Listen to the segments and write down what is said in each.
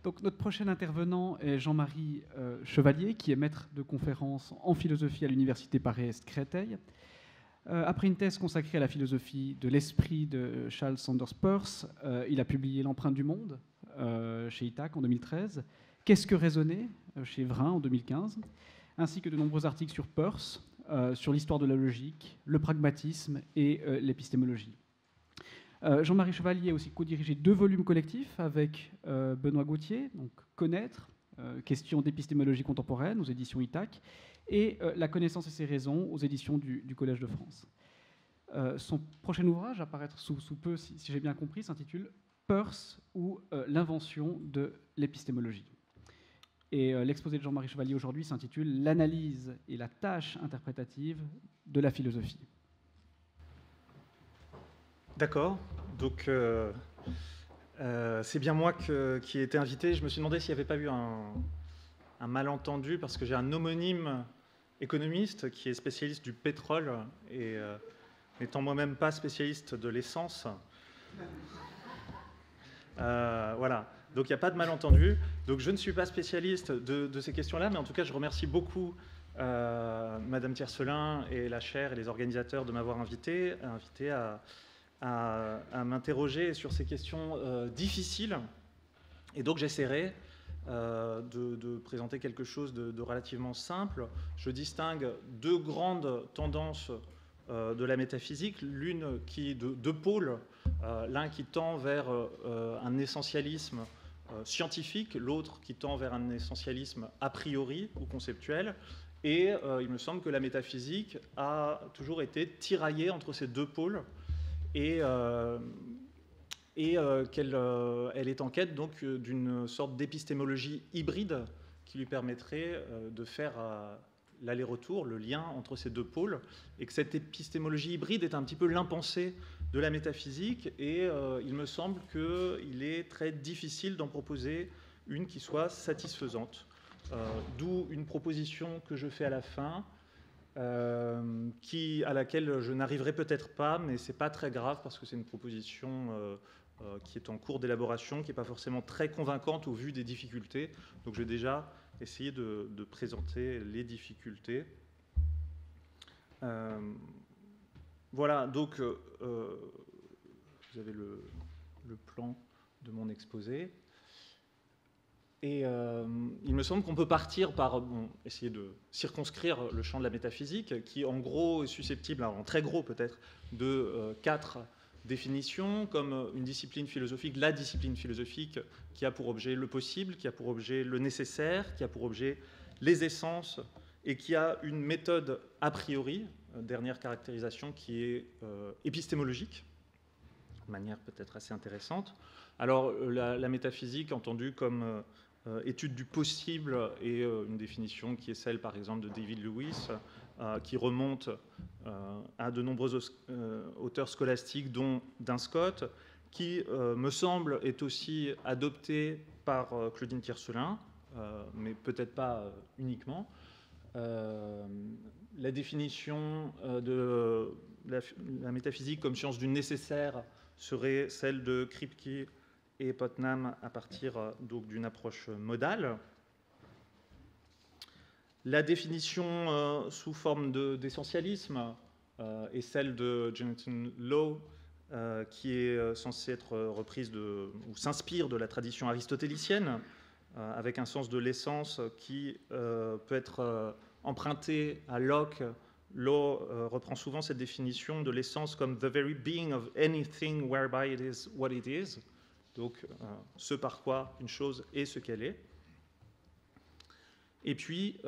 Donc, notre prochain intervenant est Jean-Marie Chevalier, qui est maître de conférences en philosophie à l'Université Paris-Est Créteil. Après une thèse consacrée à la philosophie de l'esprit de Charles Sanders Peirce, il a publié L'empreinte du monde chez Ithaka en 2013, Qu'est-ce que raisonner chez Vrin en 2015, ainsi que de nombreux articles sur Peirce, sur l'histoire de la logique, le pragmatisme et l'épistémologie. Jean-Marie Chevalier a aussi co-dirigé 2 volumes collectifs avec Benoît Gauthier, donc Connaître, questions d'épistémologie contemporaine aux éditions Ithaka, et La connaissance et ses raisons aux éditions du Collège de France. Son prochain ouvrage, à paraître sous peu, si j'ai bien compris, s'intitule Peirce ou l'invention de l'épistémologie. Et l'exposé de Jean-Marie Chevalier aujourd'hui s'intitule L'analyse et la tâche interprétative de la philosophie. D'accord, donc c'est bien moi qui ai été invité. Je me suis demandé s'il n'y avait pas eu un malentendu, parce que j'ai un homonyme économiste qui est spécialiste du pétrole, et n'étant moi-même pas spécialiste de l'essence, voilà, donc il n'y a pas de malentendu. Donc je ne suis pas spécialiste de ces questions-là, mais en tout cas je remercie beaucoup Madame Tiercelin et la chaire et les organisateurs de m'avoir invité à m'interroger sur ces questions difficiles. Et donc j'essaierai de présenter quelque chose de relativement simple. Je distingue 2 grandes tendances de la métaphysique, l'une qui de 2 pôles, l'un qui tend vers un essentialisme scientifique, l'autre qui tend vers un essentialisme a priori ou conceptuel. Et il me semble que la métaphysique a toujours été tiraillée entre ces 2 pôles, et qu'elle est en quête donc d'une sorte d'épistémologie hybride qui lui permettrait de faire l'aller-retour, le lien entre ces 2 pôles, et que cette épistémologie hybride est un petit peu l'impensé de la métaphysique, et il me semble qu'il est très difficile d'en proposer une qui soit satisfaisante. D'où une proposition que je fais à la fin, à laquelle je n'arriverai peut-être pas, mais ce n'est pas très grave, parce que c'est une proposition qui est en cours d'élaboration, qui n'est pas forcément très convaincante au vu des difficultés. Donc je vais déjà essayer de présenter les difficultés. Voilà, donc vous avez le plan de mon exposé. Et il me semble qu'on peut partir par essayer de circonscrire le champ de la métaphysique, qui en gros est susceptible, alors en très gros peut-être, de 4 définitions, comme une discipline philosophique, la discipline philosophique qui a pour objet le possible, qui a pour objet le nécessaire, qui a pour objet les essences, et qui a une méthode a priori, dernière caractérisation, qui est épistémologique, de manière peut-être assez intéressante. Alors la métaphysique entendue comme étude du possible, et une définition qui est celle par exemple de David Lewis, qui remonte à de nombreux auteurs scolastiques, dont Duns Scott, qui me semble est aussi adoptée par Claudine Tiercelin, mais peut-être pas uniquement. La définition de la métaphysique comme science du nécessaire serait celle de Kripke et Putnam à partir donc d'une approche modale. La définition sous forme d'essentialisme est celle de Jonathan Law, qui est censée être reprise ou s'inspire de la tradition aristotélicienne, avec un sens de l'essence qui peut être emprunté à Locke. Law reprend souvent cette définition de l'essence comme « the very being of anything whereby it is what it is », donc ce par quoi une chose est ce qu'elle est. Et puis,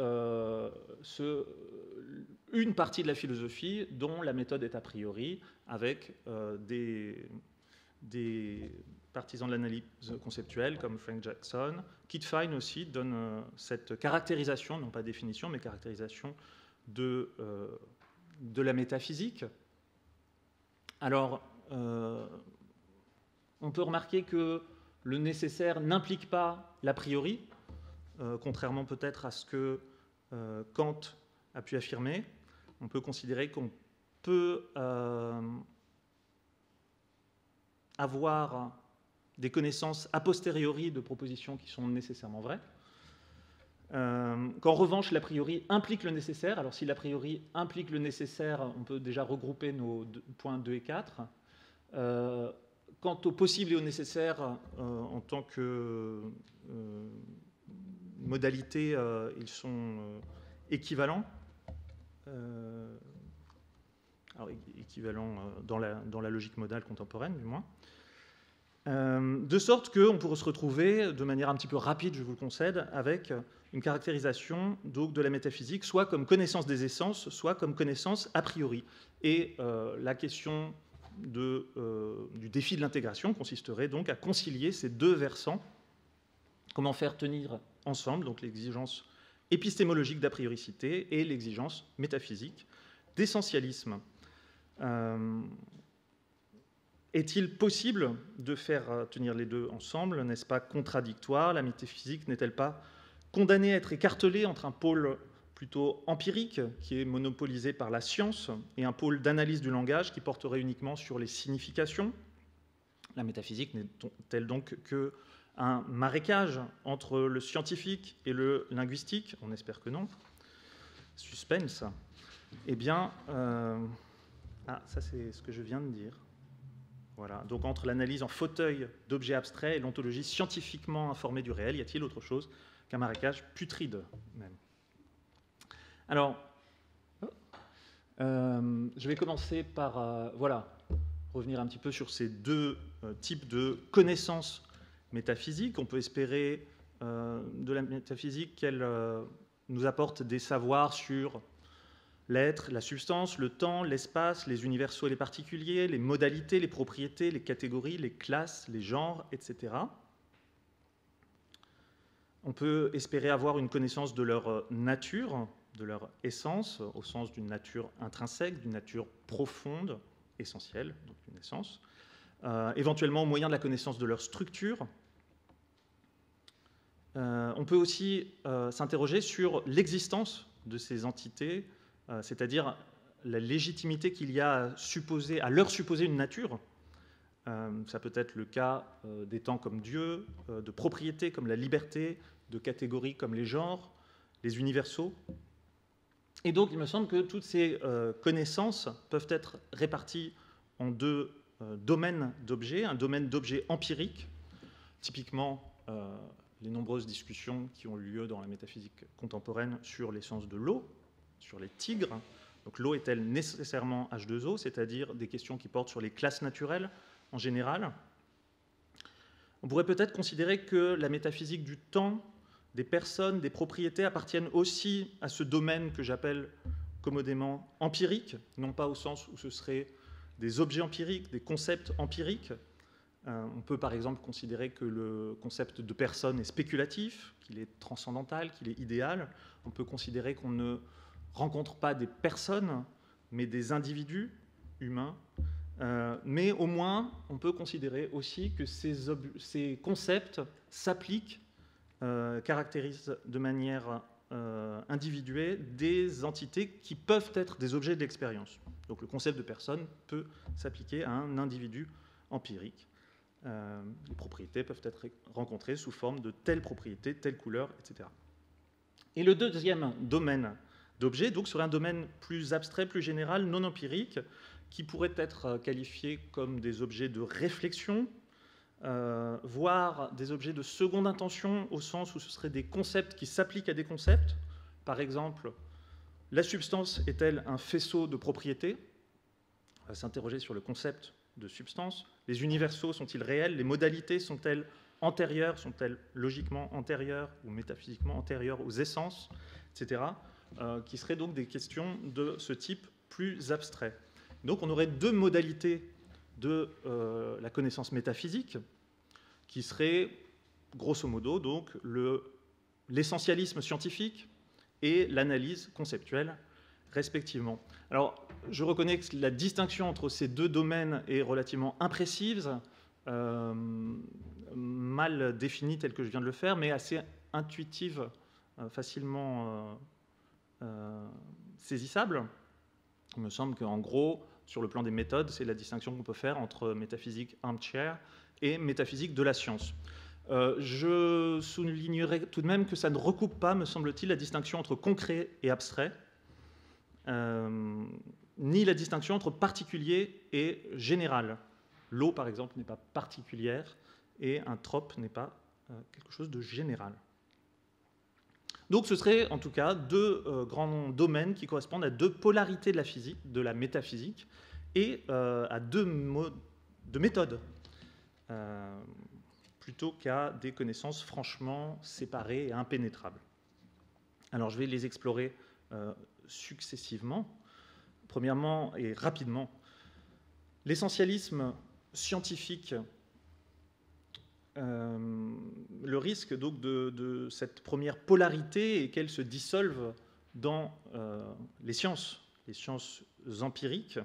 une partie de la philosophie dont la méthode est a priori, avec des partisans de l'analyse conceptuelle comme Frank Jackson. Kit Fine aussi donne cette caractérisation, non pas définition, mais caractérisation de la métaphysique. Alors, on peut remarquer que le nécessaire n'implique pas l'a priori, contrairement peut-être à ce que Kant a pu affirmer. On peut considérer qu'on peut avoir des connaissances a posteriori de propositions qui sont nécessairement vraies, qu'en revanche l'a priori implique le nécessaire. Alors si l'a priori implique le nécessaire, on peut déjà regrouper nos points 2 et 4. Quant au possible et au nécessaire, en tant que modalité, ils sont équivalents. Alors, équivalents dans la logique modale contemporaine, du moins. De sorte qu'on pourrait se retrouver, de manière un petit peu rapide, je vous le concède, avec une caractérisation donc, de la métaphysique, soit comme connaissance des essences, soit comme connaissance a priori. Et la question du défi de l'intégration consisterait donc à concilier ces deux versants. Comment faire tenir ensemble donc l'exigence épistémologique d'a prioricité et l'exigence métaphysique d'essentialisme. Est-il possible de faire tenir les deux ensemble? N'est-ce pas contradictoire? La métaphysique n'est-elle pas condamnée à être écartelée entre un pôle plutôt empirique, qui est monopolisé par la science, et un pôle d'analyse du langage qui porterait uniquement sur les significations? La métaphysique n'est-elle donc qu'un marécage entre le scientifique et le linguistique? On espère que non. Suspense. Eh bien, ça c'est ce que je viens de dire. Voilà. Donc entre l'analyse en fauteuil d'objets abstraits et l'ontologie scientifiquement informée du réel, y a-t-il autre chose qu'un marécage putride même? Alors, je vais commencer par revenir un petit peu sur ces deux types de connaissances métaphysiques. On peut espérer de la métaphysique qu'elle nous apporte des savoirs sur l'être, la substance, le temps, l'espace, les universaux et les particuliers, les modalités, les propriétés, les catégories, les classes, les genres, etc. On peut espérer avoir une connaissance de leur nature, de leur essence, au sens d'une nature intrinsèque, d'une nature profonde, essentielle, donc une essence, éventuellement au moyen de la connaissance de leur structure. On peut aussi s'interroger sur l'existence de ces entités, c'est-à-dire la légitimité qu'il y a à leur supposer une nature. Ça peut être le cas des temps comme Dieu, de propriétés comme la liberté, de catégories comme les genres, les universaux. Et donc, il me semble que toutes ces connaissances peuvent être réparties en deux domaines d'objets. Un domaine d'objets empiriques, typiquement les nombreuses discussions qui ont eu lieu dans la métaphysique contemporaine sur l'essence de l'eau, sur les tigres. Donc l'eau est-elle nécessairement H2O, c'est-à-dire des questions qui portent sur les classes naturelles en général. On pourrait peut-être considérer que la métaphysique du temps, des personnes, des propriétés appartiennent aussi à ce domaine que j'appelle commodément empirique, non pas au sens où ce seraient des objets empiriques, des concepts empiriques. On peut par exemple considérer que le concept de personne est spéculatif, qu'il est transcendantal, qu'il est idéal. On peut considérer qu'on ne rencontre pas des personnes, mais des individus humains. Mais au moins, on peut considérer aussi que ces concepts s'appliquent, caractérisent de manière individuée des entités qui peuvent être des objets de l'expérience. Donc le concept de personne peut s'appliquer à un individu empirique. Les propriétés peuvent être rencontrées sous forme de telle propriété, telle couleur, etc. Et le deuxième domaine d'objets, donc sur un domaine plus abstrait, plus général, non empirique, qui pourrait être qualifié comme des objets de réflexion, voire des objets de seconde intention, au sens où ce seraient des concepts qui s'appliquent à des concepts. Par exemple, la substance est-elle un faisceau de propriétés? On va s'interroger sur le concept de substance. Les universaux sont-ils réels? Les modalités sont-elles antérieures? Sont-elles logiquement antérieures ou métaphysiquement antérieures aux essences, etc. Qui seraient donc des questions de ce type plus abstrait. Donc on aurait deux modalités de la connaissance métaphysique qui seraient, grosso modo, donc l'essentialisme scientifique et l'analyse conceptuelle, respectivement. Alors, je reconnais que la distinction entre ces deux domaines est relativement imprécise, mal définie telle que je viens de le faire, mais assez intuitive, facilement saisissable. Il me semble qu'en gros, sur le plan des méthodes, c'est la distinction qu'on peut faire entre métaphysique armchair et métaphysique de la science. Je soulignerai tout de même que ça ne recoupe pas, me semble-t-il, la distinction entre concret et abstrait, ni la distinction entre particulier et général. L'eau, par exemple, n'est pas particulière et un trope n'est pas quelque chose de général. Donc ce serait en tout cas deux grands domaines qui correspondent à deux polarités de la physique, de la métaphysique, et à deux méthodes, plutôt qu'à des connaissances franchement séparées et impénétrables. Alors je vais les explorer successivement. Premièrement et rapidement, l'essentialisme scientifique, le risque donc de cette première polarité est qu'elle se dissolve dans les sciences empiriques.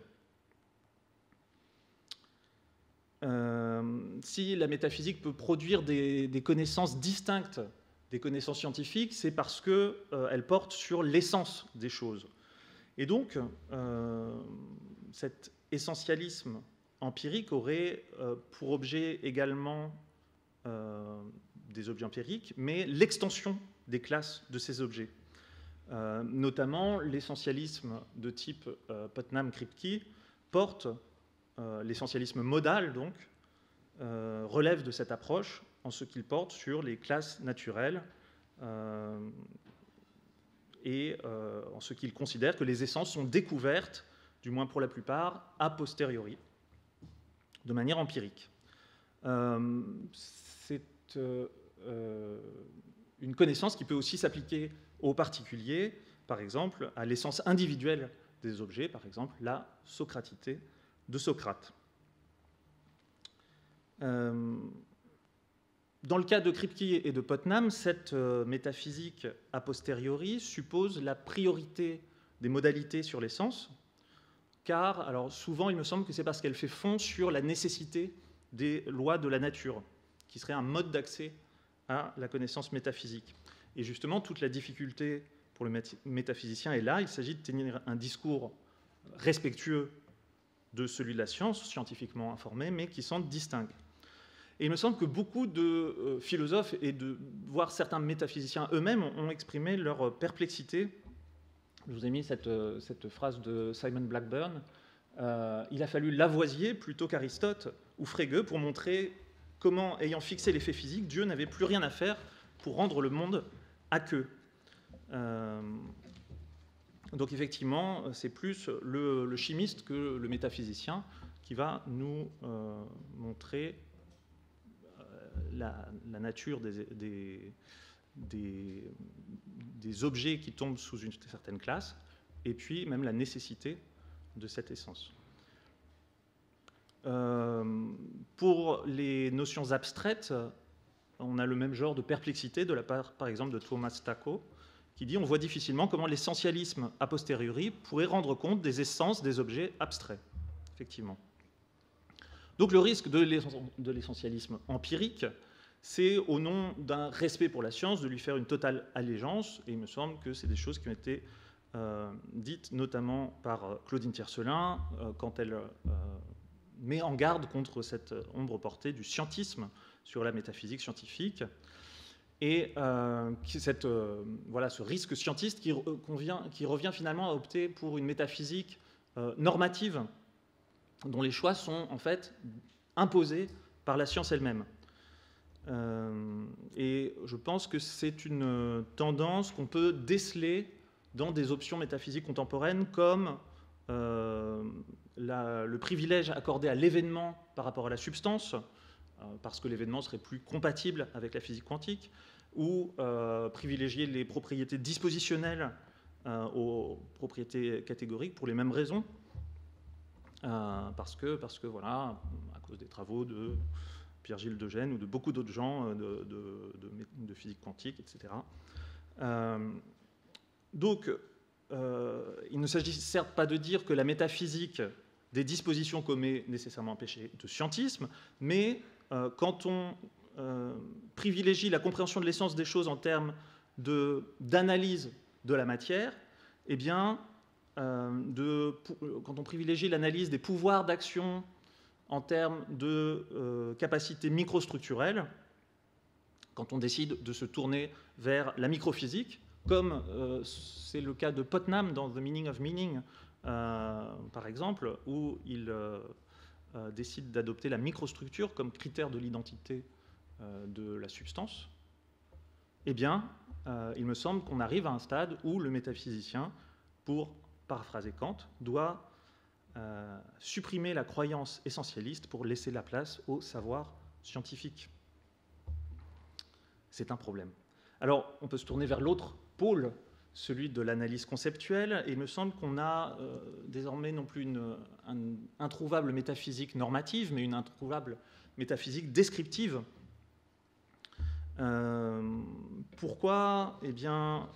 Si la métaphysique peut produire des connaissances distinctes des connaissances scientifiques, c'est parce qu'elle porte sur l'essence des choses. Et donc, cet essentialisme empirique aurait pour objet également des objets empiriques, mais l'extension des classes de ces objets. Notamment, l'essentialisme de type Putnam-Kripke porte, l'essentialisme modal, donc, relève de cette approche en ce qu'il porte sur les classes naturelles et en ce qu'il considère que les essences sont découvertes, du moins pour la plupart, a posteriori, de manière empirique. C'est une connaissance qui peut aussi s'appliquer aux particuliers, par exemple, à l'essence individuelle des objets, par exemple, la socratité de Socrate. Dans le cas de Kripke et de Putnam, cette métaphysique a posteriori suppose la priorité des modalités sur l'essence, car alors, souvent il me semble que c'est parce qu'elle fait fond sur la nécessité des lois de la nature, qui serait un mode d'accès à la connaissance métaphysique. Et justement, toute la difficulté pour le métaphysicien est là. Il s'agit de tenir un discours respectueux de celui de la science, scientifiquement informé, mais qui s'en distingue. Et il me semble que beaucoup de philosophes, et voire certains métaphysiciens eux-mêmes, ont exprimé leur perplexité. Je vous ai mis cette phrase de Simon Blackburn. Il a fallu Lavoisier plutôt qu'Aristote ou Frege pour montrer comment, ayant fixé les faits physiques, Dieu n'avait plus rien à faire pour rendre le monde aqueux. Donc effectivement, c'est plus le chimiste que le métaphysicien qui va nous montrer la nature des objets qui tombent sous une certaine classe, et puis même la nécessité de cette essence. Pour les notions abstraites, on a le même genre de perplexité de la part, par exemple, de Thomas Tacko, qui dit « On voit difficilement comment l'essentialisme a posteriori pourrait rendre compte des essences des objets abstraits. » Effectivement. Donc le risque de l'essentialisme empirique, c'est au nom d'un respect pour la science de lui faire une totale allégeance, et il me semble que c'est des choses qui ont été dites notamment par Claudine Tiercelin quand elle met en garde contre cette ombre portée du scientisme sur la métaphysique scientifique, et ce risque scientiste qui revient finalement à opter pour une métaphysique normative, dont les choix sont en fait imposés par la science elle-même. Et je pense que c'est une tendance qu'on peut déceler dans des options métaphysiques contemporaines comme le privilège accordé à l'événement par rapport à la substance, parce que l'événement serait plus compatible avec la physique quantique, ou privilégier les propriétés dispositionnelles aux propriétés catégoriques pour les mêmes raisons. Parce que voilà, à cause des travaux de Pierre-Gilles Degennes ou de beaucoup d'autres gens de physique quantique, etc. Donc, il ne s'agit certes pas de dire que la métaphysique des dispositions commet nécessairement un péché de scientisme, mais quand on privilégie la compréhension de l'essence des choses en termes d'analyse de la matière, eh bien, quand on privilégie l'analyse des pouvoirs d'action en termes de capacité microstructurelle, quand on décide de se tourner vers la microphysique, comme c'est le cas de Putnam dans The Meaning of Meaning, par exemple, où il décide d'adopter la microstructure comme critère de l'identité de la substance, eh bien, il me semble qu'on arrive à un stade où le métaphysicien, pour paraphraser Kant, doit supprimer la croyance essentialiste pour laisser la place au savoir scientifique. C'est un problème. Alors, on peut se tourner vers l'autre pôle, celui de l'analyse conceptuelle, et il me semble qu'on a désormais non plus une introuvable métaphysique normative, mais une introuvable métaphysique descriptive. Pourquoi? Eh bien,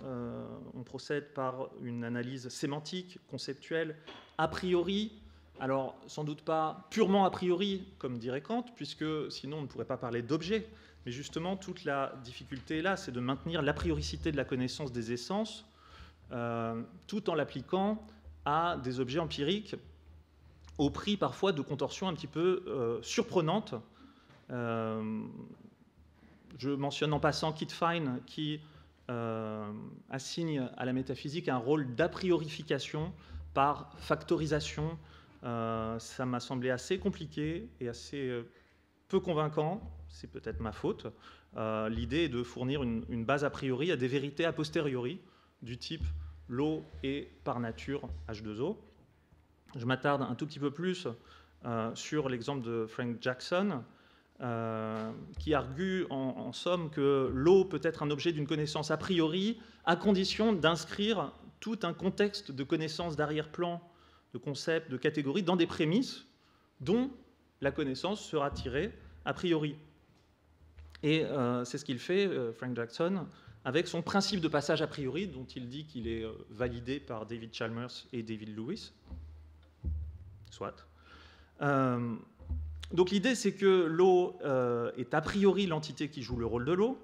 on procède par une analyse sémantique, conceptuelle, a priori. Alors, sans doute pas purement a priori, comme dirait Kant, puisque sinon on ne pourrait pas parler d'objet. Mais justement, toute la difficulté là, c'est de maintenir l'a prioricité de la connaissance des essences, tout en l'appliquant à des objets empiriques, au prix parfois de contorsions un petit peu surprenantes. Je mentionne en passant Kit Fine, qui assigne à la métaphysique un rôle d'a priorification par factorisation. Ça m'a semblé assez compliqué et assez peu convaincant. C'est peut-être ma faute. L'idée est de fournir une base a priori à des vérités a posteriori, du type l'eau est par nature H2O. Je m'attarde un tout petit peu plus sur l'exemple de Frank Jackson, qui argue en somme que l'eau peut être un objet d'une connaissance a priori, à condition d'inscrire tout un contexte de connaissance d'arrière-plan, de concepts, de catégories, dans des prémices dont la connaissance sera tirée a priori. Et c'est ce qu'il fait, Frank Jackson, avec son principe de passage a priori, dont il dit qu'il est validé par David Chalmers et David Lewis. Soit. Donc l'idée, c'est que l'eau est a priori l'entité qui joue le rôle de l'eau,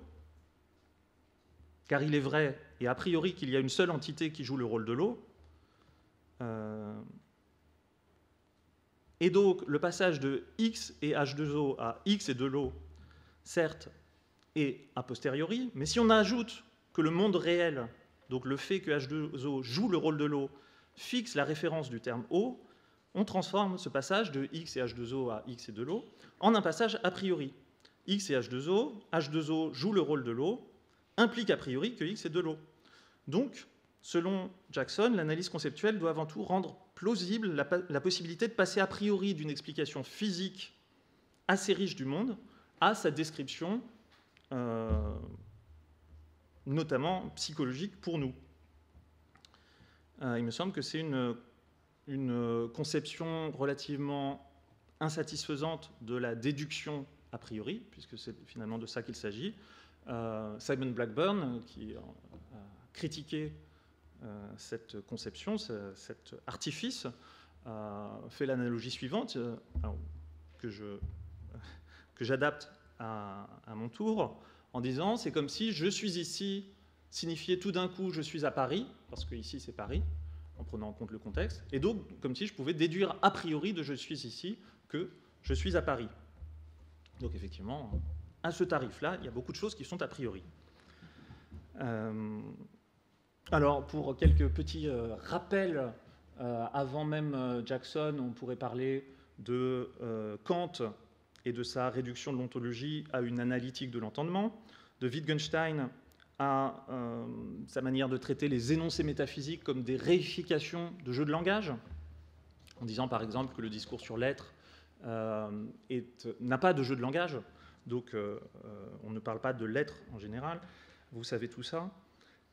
car il est vrai, et a priori, qu'il y a une seule entité qui joue le rôle de l'eau. Et donc, le passage de X et H2O à X et de l'eau, certes, est a posteriori, mais si on ajoute que le monde réel, donc le fait que H2O joue le rôle de l'eau, fixe la référence du terme eau, on transforme ce passage de X et H2O à X et de l'eau en un passage a priori. X et H2O joue le rôle de l'eau, implique a priori que X est de l'eau. Donc, selon Jackson, l'analyse conceptuelle doit avant tout rendre plausible la possibilité de passer a priori d'une explication physique assez riche du monde à sa description, notamment psychologique pour nous. Il me semble que c'est une conception relativement insatisfaisante de la déduction a priori, puisque c'est finalement de ça qu'il s'agit. Simon Blackburn, qui a critiqué cette conception, cet artifice, fait l'analogie suivante, que j'adapte à mon tour, en disant c'est comme si je suis ici signifiait tout d'un coup je suis à Paris, parce que ici c'est Paris, en prenant en compte le contexte, et donc comme si je pouvais déduire a priori de je suis ici que je suis à Paris. Donc effectivement, à ce tarif-là, il y a beaucoup de choses qui sont a priori. Alors, pour quelques petits rappels, avant même Jackson, on pourrait parler de Kant et de sa réduction de l'ontologie à une analytique de l'entendement, de Wittgenstein à sa manière de traiter les énoncés métaphysiques comme des réifications de jeux de langage, en disant par exemple que le discours sur l'être n'a pas de jeu de langage, donc on ne parle pas de l'être en général, vous savez tout ça.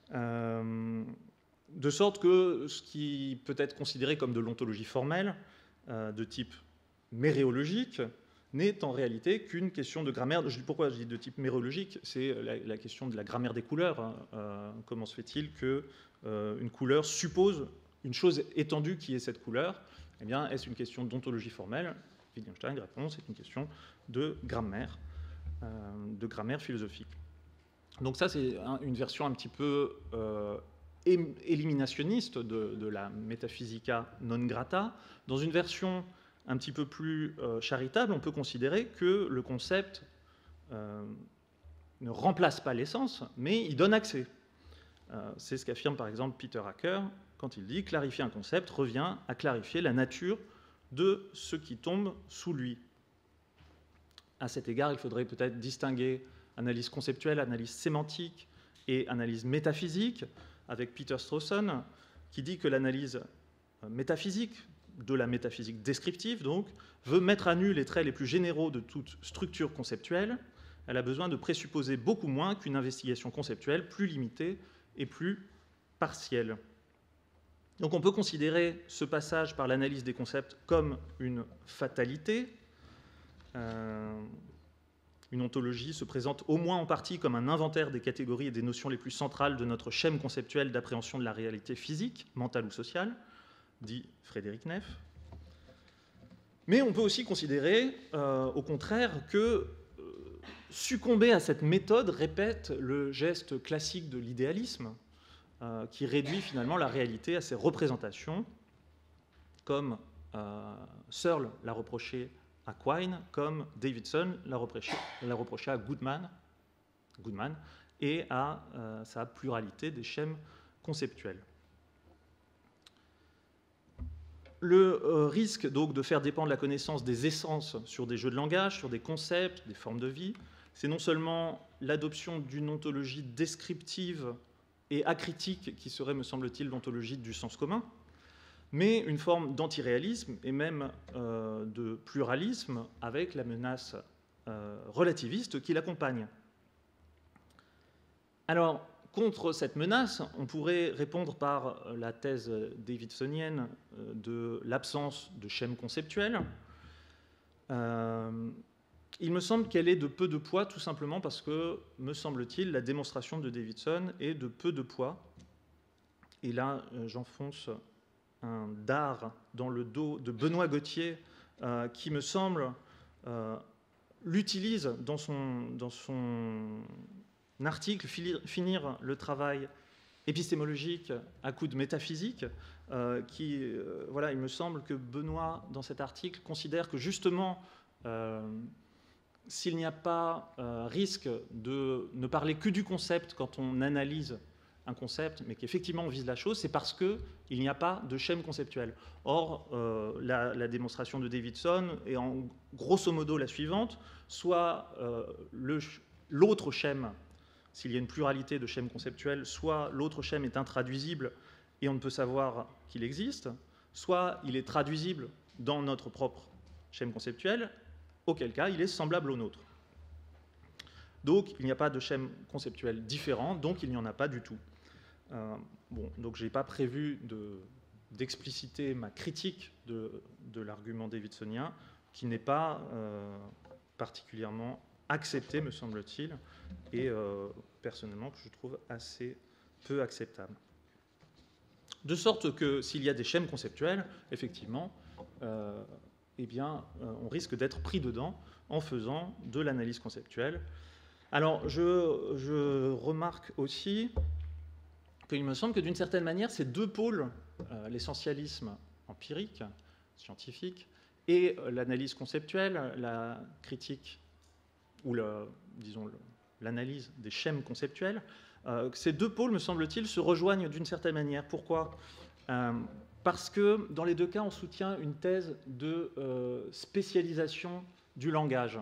De sorte que ce qui peut être considéré comme de l'ontologie formelle, de type méréologique, n'est en réalité qu'une question de grammaire. Pourquoi je dis de type méréologique? C'est la question de la grammaire des couleurs. Comment se fait-il qu'une couleur suppose une chose étendue qui est cette couleur? Eh bien, est-ce une question d'ontologie formelle? Wittgenstein répond, c'est une question de grammaire philosophique. Donc ça, c'est une version un petit peu éliminationniste de la Metaphysica non grata. Dans une version un petit peu plus charitable, on peut considérer que le concept ne remplace pas l'essence, mais il donne accès. C'est ce qu'affirme par exemple Peter Hacker quand il dit « Clarifier un concept revient à clarifier la nature de ce qui tombe sous lui ». À cet égard, il faudrait peut-être distinguer analyse conceptuelle, analyse sémantique et analyse métaphysique, avec Peter Strawson, qui dit que l'analyse métaphysique, de la métaphysique descriptive, donc, veut mettre à nu les traits les plus généraux de toute structure conceptuelle. Elle a besoin de présupposer beaucoup moins qu'une investigation conceptuelle plus limitée et plus partielle. Donc on peut considérer ce passage par l'analyse des concepts comme une fatalité. Une ontologie se présente au moins en partie comme un inventaire des catégories et des notions les plus centrales de notre schème conceptuel d'appréhension de la réalité physique, mentale ou sociale, dit Frédéric Neff. Mais on peut aussi considérer, au contraire, que succomber à cette méthode répète le geste classique de l'idéalisme, qui réduit finalement la réalité à ses représentations, comme Searle l'a reproché à Quine, comme Davidson l'a reproché à Goodman et à sa pluralité des schèmes conceptuels. Le risque donc de faire dépendre la connaissance des essences sur des jeux de langage, sur des concepts, des formes de vie, c'est non seulement l'adoption d'une ontologie descriptive et acritique qui serait, me semble-t-il, l'ontologie du sens commun, mais une forme d'antiréalisme et même de pluralisme avec la menace relativiste qui l'accompagne. Alors, contre cette menace, on pourrait répondre par la thèse davidsonienne de l'absence de schème conceptuel. Il me semble qu'elle est de peu de poids, tout simplement parce que, me semble-t-il, la démonstration de Davidson est de peu de poids. Et là, j'enfonce un dard dans le dos de Benoît Gauthier, qui me semble l'utilise dans son article Finir le travail épistémologique à coup de métaphysique, voilà, il me semble que Benoît, dans cet article, considère que justement, s'il n'y a pas risque de ne parler que du concept quand on analyse un concept, mais qu'effectivement on vise la chose, c'est parce qu'il n'y a pas de schème conceptuel. Or, la démonstration de Davidson est en grosso modo la suivante, soit l'autre schème, s'il y a une pluralité de schèmes conceptuels, soit l'autre schème est intraduisible et on ne peut savoir qu'il existe, soit il est traduisible dans notre propre schème conceptuel, auquel cas il est semblable au nôtre. Donc il n'y a pas de schème conceptuel différent, donc il n'y en a pas du tout. Donc je n'ai pas prévu d'expliciter ma critique de l'argument davidsonien, qui n'est pas particulièrement accepté, me semble-t-il, et personnellement que je trouve assez peu acceptable. De sorte que s'il y a des schèmes conceptuels, effectivement, eh bien, on risque d'être pris dedans en faisant de l'analyse conceptuelle. Alors, je remarque aussi qu'il me semble que d'une certaine manière, ces deux pôles, l'essentialisme empirique, scientifique, et l'analyse conceptuelle, la critique, ou l'analyse des schèmes conceptuels, ces deux pôles, me semble-t-il, se rejoignent d'une certaine manière. Pourquoi ? Parce que dans les deux cas, on soutient une thèse de spécialisation du langage.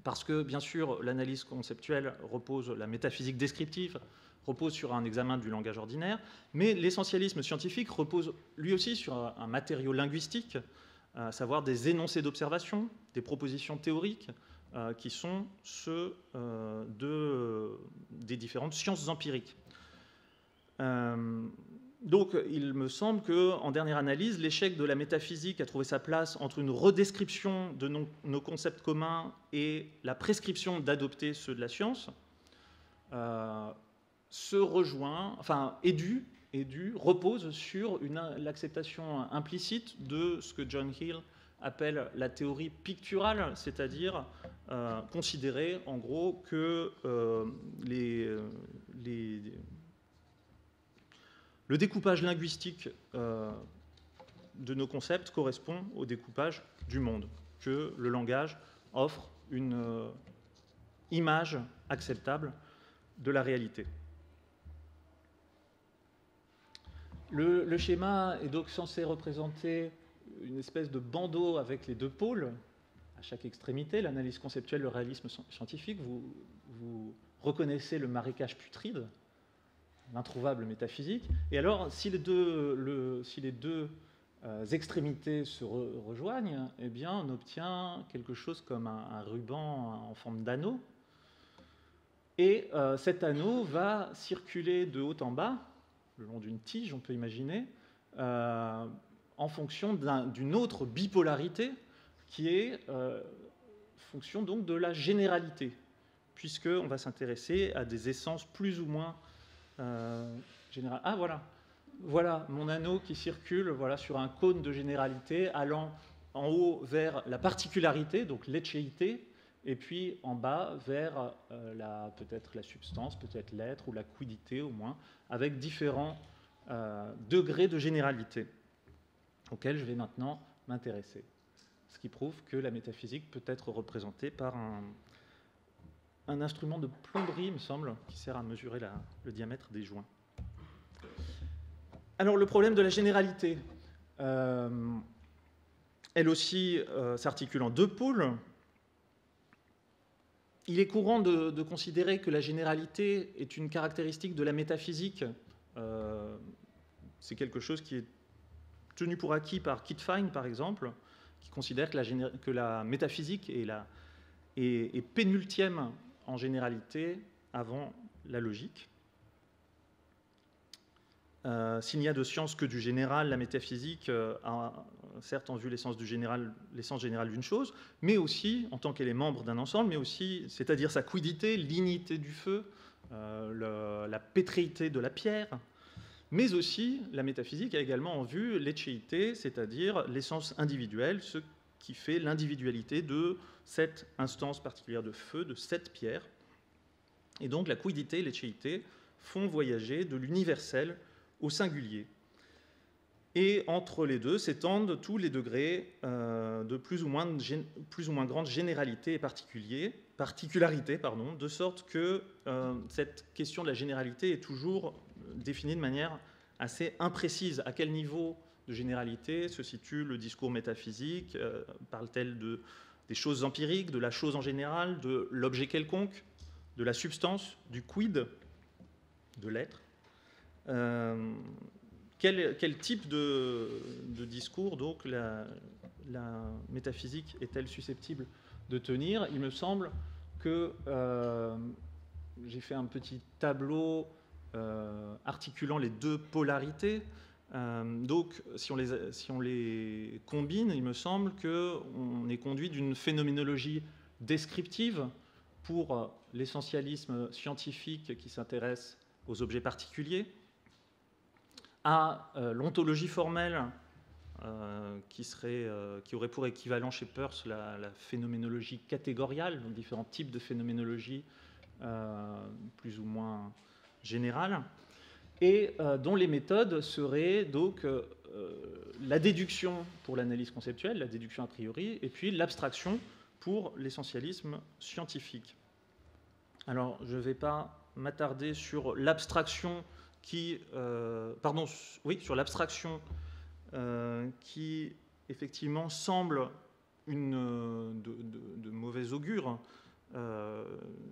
Parce que, bien sûr, l'analyse conceptuelle repose, la métaphysique descriptive repose sur un examen du langage ordinaire, mais l'essentialisme scientifique repose lui aussi sur un matériau linguistique, à savoir des énoncés d'observation, des propositions théoriques, qui sont ceux des différentes sciences empiriques. Donc, il me semble qu'en dernière analyse, l'échec de la métaphysique à trouver sa place entre une redescription de nos concepts communs et la prescription d'adopter ceux de la science se rejoint, enfin, repose sur l'acceptation implicite de ce que John Hill appelle la théorie picturale, c'est-à-dire considérer en gros que le découpage linguistique de nos concepts correspond au découpage du monde, que le langage offre une image acceptable de la réalité. Le schéma est donc censé représenter une espèce de bandeau avec les deux pôles à chaque extrémité, l'analyse conceptuelle, le réalisme scientifique. Vous reconnaissez le marécage putride, l'introuvable métaphysique. Et alors, si les deux extrémités se rejoignent, eh bien, on obtient quelque chose comme un ruban en forme d'anneau. Et cet anneau va circuler de haut en bas, le long d'une tige, on peut imaginer, en fonction d'une autre bipolarité qui est fonction donc de la généralité, puisqu'on va s'intéresser à des essences plus ou moins générales. Ah, voilà mon anneau qui circule sur un cône de généralité allant en haut vers la particularité, donc l'échéité, et puis en bas vers peut-être la substance, peut-être l'être ou la quiddité au moins, avec différents degrés de généralité auxquels je vais maintenant m'intéresser. Ce qui prouve que la métaphysique peut être représentée par un instrument de plomberie, il me semble, qui sert à mesurer le diamètre des joints. Alors le problème de la généralité, elle aussi s'articule en deux pôles. Il est courant de considérer que la généralité est une caractéristique de la métaphysique. C'est quelque chose qui est tenu pour acquis par Kit Fine, par exemple, qui considère que la métaphysique est pénultième en généralité avant la logique. S'il n'y a de science que du général, la métaphysique a certes en vue l'essence générale d'une chose, mais aussi, en tant qu'elle est membre d'un ensemble, mais aussi, c'est-à-dire sa quiddité, l'ignité du feu, la pétréité de la pierre, mais aussi la métaphysique a également en vue l'échéité, c'est-à-dire l'essence individuelle, ce qui fait l'individualité de cette instance particulière de feu, de cette pierre. Et donc la quiddité et l'échéité font voyager de l'universel au singulier. Et entre les deux s'étendent tous les degrés de plus ou moins grande généralité et particularité, de sorte que cette question de la généralité est toujours définie de manière assez imprécise. À quel niveau de généralité se situe le discours métaphysique? Parle-t-elle des choses empiriques, de la chose en général, de l'objet quelconque, de la substance, du quid, de l'être? Quel type de discours donc la métaphysique est-elle susceptible de tenir? Il me semble que j'ai fait un petit tableau articulant les deux polarités. Donc, si on les combine, il me semble qu'on est conduit d'une phénoménologie descriptive pour l'essentialisme scientifique qui s'intéresse aux objets particuliers, à l'ontologie formelle qui aurait pour équivalent chez Peirce la phénoménologie catégoriale, donc différents types de phénoménologie plus ou moins générales, et dont les méthodes seraient donc la déduction pour l'analyse conceptuelle, la déduction a priori, et puis l'abstraction pour l'essentialisme scientifique. Alors, je ne vais pas m'attarder sur l'abstraction sur l'abstraction qui effectivement semble de mauvais augure.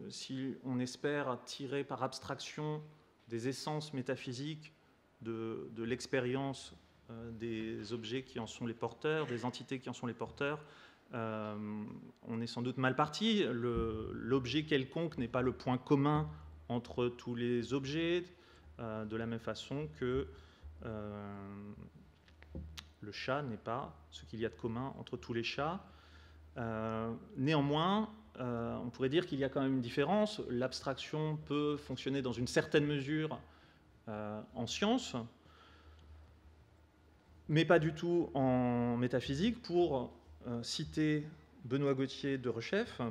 Si on espère tirer par abstraction des essences métaphysiques de l'expérience des objets qui en sont les porteurs, des entités qui en sont les porteurs, on est sans doute mal parti. L'objet quelconque n'est pas le point commun entre tous les objets, de la même façon que le chat n'est pas ce qu'il y a de commun entre tous les chats. Néanmoins, on pourrait dire qu'il y a quand même une différence. L'abstraction peut fonctionner dans une certaine mesure en science, mais pas du tout en métaphysique. Pour citer Benoît Gauthier de Rechef,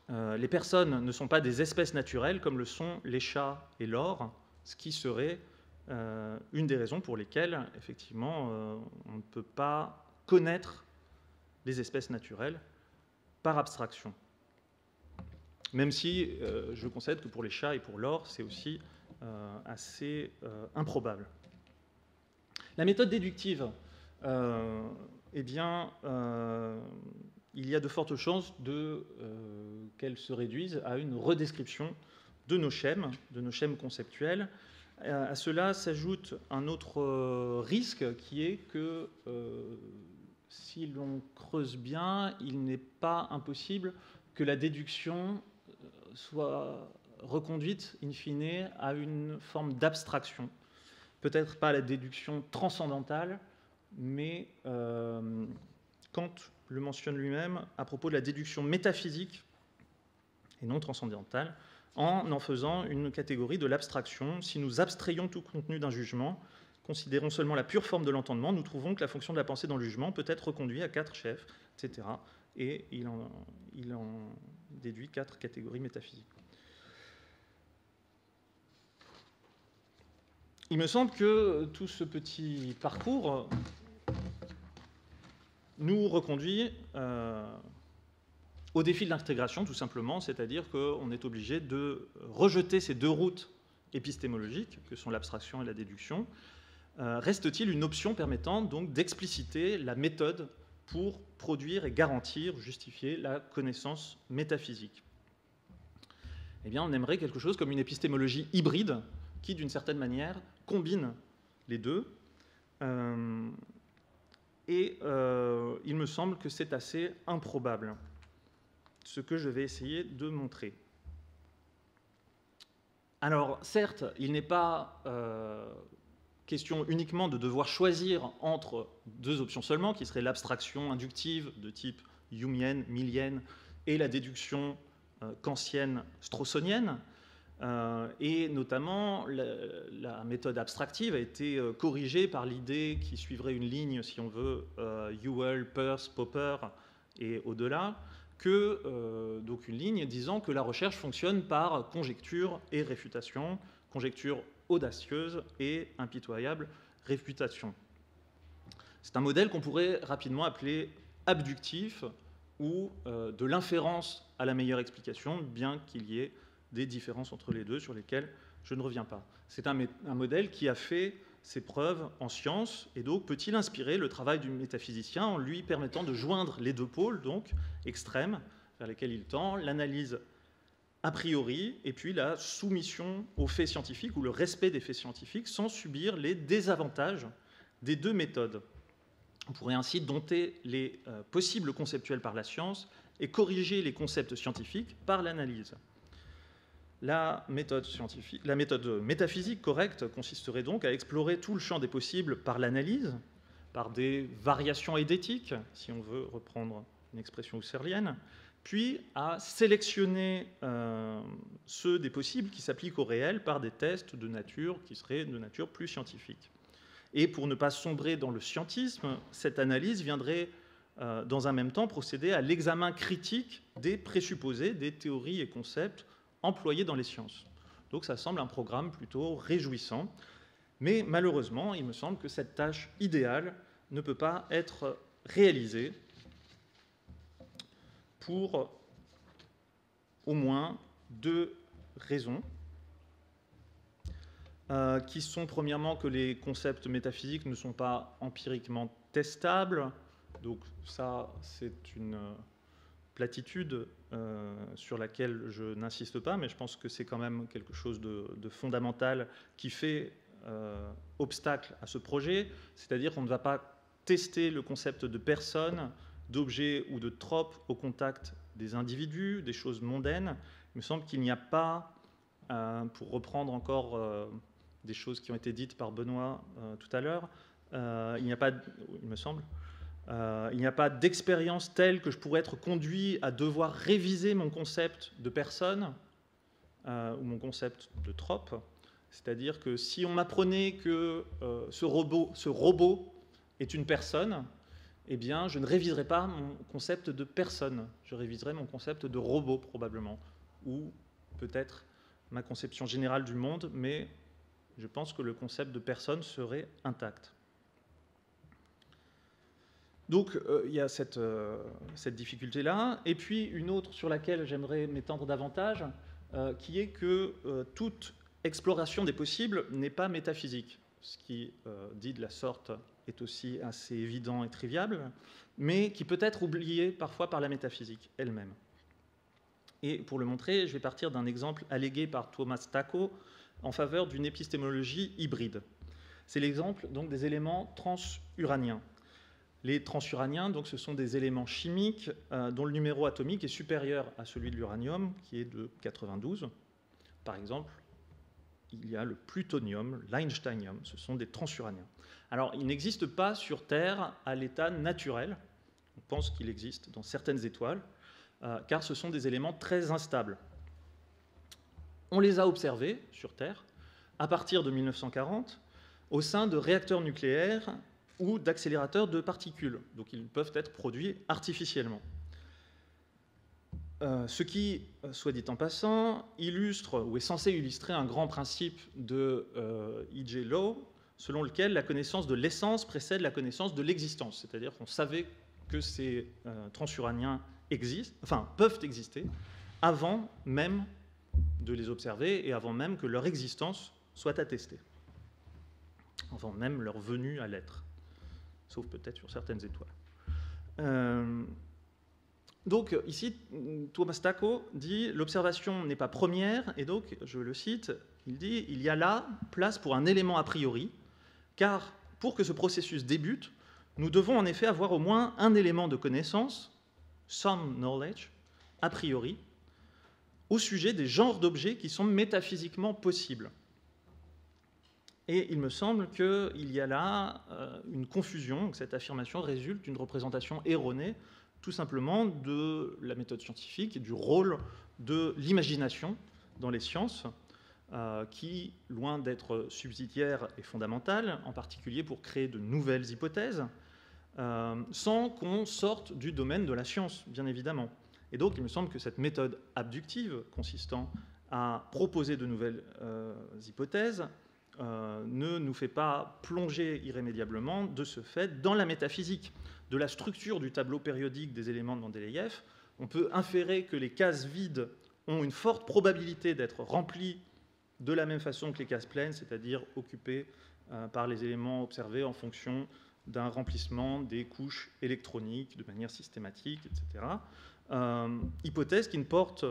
les personnes ne sont pas des espèces naturelles comme le sont les chats et l'or, ce qui serait une des raisons pour lesquelles, effectivement, on ne peut pas connaître les espèces naturelles par abstraction. Même si je concède que pour les chats et pour l'or, c'est aussi assez improbable. La méthode déductive, eh bien, il y a de fortes chances qu'elle se réduise à une redescription de nos schèmes conceptuels. À cela s'ajoute un autre risque qui est que si l'on creuse bien, il n'est pas impossible que la déduction soit reconduite, in fine, à une forme d'abstraction. Peut-être pas la déduction transcendantale, mais Kant le mentionne lui-même à propos de la déduction métaphysique et non transcendantale, en faisant une catégorie de l'abstraction. Si nous abstrayons tout contenu d'un jugement, considérons seulement la pure forme de l'entendement, nous trouvons que la fonction de la pensée dans le jugement peut être reconduite à 4 chefs, etc. Et il en déduit 4 catégories métaphysiques. Il me semble que tout ce petit parcours nous reconduit au défi de l'intégration, tout simplement, c'est-à-dire qu'on est obligé de rejeter ces deux routes épistémologiques, que sont l'abstraction et la déduction. Reste-t-il une option permettant donc d'expliciter la méthode pour produire et garantir, justifier la connaissance métaphysique? Eh bien, on aimerait quelque chose comme une épistémologie hybride qui, d'une certaine manière, combine les deux. Il me semble que c'est assez improbable, ce que je vais essayer de montrer. Alors, certes, il n'est pas question uniquement de devoir choisir entre deux options seulement, qui seraient l'abstraction inductive de type humienne, millienne, et la déduction kantienne, straussonienne. Et notamment, la méthode abstractive a été corrigée par l'idée qui suivrait une ligne, si on veut, Whewell, Peirce, Popper et au-delà, donc une ligne disant que la recherche fonctionne par conjecture et réfutation, conjecture audacieuse et impitoyable réfutation. C'est un modèle qu'on pourrait rapidement appeler abductif ou de l'inférence à la meilleure explication, bien qu'il y ait des différences entre les deux sur lesquelles je ne reviens pas. C'est un modèle qui a fait ses preuves en sciences et donc peut-il inspirer le travail du métaphysicien en lui permettant de joindre les deux pôles, donc extrêmes, vers lesquels il tend, l'analyse a priori et puis la soumission aux faits scientifiques ou le respect des faits scientifiques sans subir les désavantages des deux méthodes. On pourrait ainsi dompter les possibles conceptuels par la science et corriger les concepts scientifiques par l'analyse. La méthode métaphysique correcte consisterait donc à explorer tout le champ des possibles par l'analyse, par des variations édétiques, si on veut reprendre une expression husserlienne, puis à sélectionner ceux des possibles qui s'appliquent au réel par des tests de nature qui seraient de nature plus scientifique. Et pour ne pas sombrer dans le scientisme, cette analyse viendrait dans un même temps procéder à l'examen critique des présupposés, des théories et concepts employés dans les sciences. Donc ça semble un programme plutôt réjouissant, mais malheureusement, il me semble que cette tâche idéale ne peut pas être réalisée pour au moins deux raisons, qui sont premièrement que les concepts métaphysiques ne sont pas empiriquement testables, donc ça c'est une platitude sur laquelle je n'insiste pas, mais je pense que c'est quand même quelque chose de fondamental qui fait obstacle à ce projet, c'est-à-dire qu'on ne va pas tester le concept de personne, d'objet ou de trope au contact des individus, des choses mondaines. Il me semble qu'il n'y a pas, pour reprendre encore des choses qui ont été dites par Benoît tout à l'heure, il n'y a pas, il me semble, il n'y a pas d'expérience telle que je pourrais être conduit à devoir réviser mon concept de personne ou mon concept de trope. C'est-à-dire que si on m'apprenait que ce robot est une personne, eh bien, je ne réviserai pas mon concept de personne. Je réviserai mon concept de robot, probablement, ou peut-être ma conception générale du monde, mais Je pense que le concept de personne serait intact. Donc, il y a cette difficulté-là. Et puis, une autre sur laquelle j'aimerais m'étendre davantage, qui est que toute exploration des possibles n'est pas métaphysique. Ce qui, dit de la sorte, est aussi assez évident et trivial, mais qui peut être oublié parfois par la métaphysique elle-même. Et pour le montrer, je vais partir d'un exemple allégué par Thomas Tacko en faveur d'une épistémologie hybride. C'est l'exemple donc des éléments transuraniens. Les transuraniens, donc, ce sont des éléments chimiques dont le numéro atomique est supérieur à celui de l'uranium, qui est de 92. Par exemple, il y a le plutonium, l'einsteinium, ce sont des transuraniens. Alors, il n'existe pas sur Terre à l'état naturel. On pense qu'il existe dans certaines étoiles, car ce sont des éléments très instables. On les a observés sur Terre à partir de 1940 au sein de réacteurs nucléaires ou d'accélérateurs de particules. Donc ils peuvent être produits artificiellement. Ce qui, soit dit en passant, illustre ou est censé illustrer un grand principe de E.J. Lowe, selon lequel la connaissance de l'essence précède la connaissance de l'existence. C'est-à-dire qu'on savait que ces transuraniens existent, enfin peuvent exister, avant même de les observer et avant même que leur existence soit attestée, avant même leur venue à l'être, sauf peut-être sur certaines étoiles. Donc ici, Thomas Tacko dit « L'observation n'est pas première », et donc, je le cite, il dit « Il y a là place pour un élément a priori, car pour que ce processus débute, nous devons en effet avoir au moins un élément de connaissance, some knowledge, a priori, au sujet des genres d'objets qui sont métaphysiquement possibles. » Et il me semble qu'il y a là une confusion, que cette affirmation résulte d'une représentation erronée, tout simplement de la méthode scientifique et du rôle de l'imagination dans les sciences, qui, loin d'être subsidiaire et fondamentale, en particulier pour créer de nouvelles hypothèses, sans qu'on sorte du domaine de la science, bien évidemment. Et donc, il me semble que cette méthode abductive, consistant à proposer de nouvelles hypothèses, ne nous fait pas plonger irrémédiablement, de ce fait, dans la métaphysique de la structure du tableau périodique des éléments de Mendeleïev. On peut inférer que les cases vides ont une forte probabilité d'être remplies de la même façon que les cases pleines, c'est-à-dire occupées par les éléments observés en fonction d'un remplissement des couches électroniques de manière systématique, etc. Hypothèse qui ne porte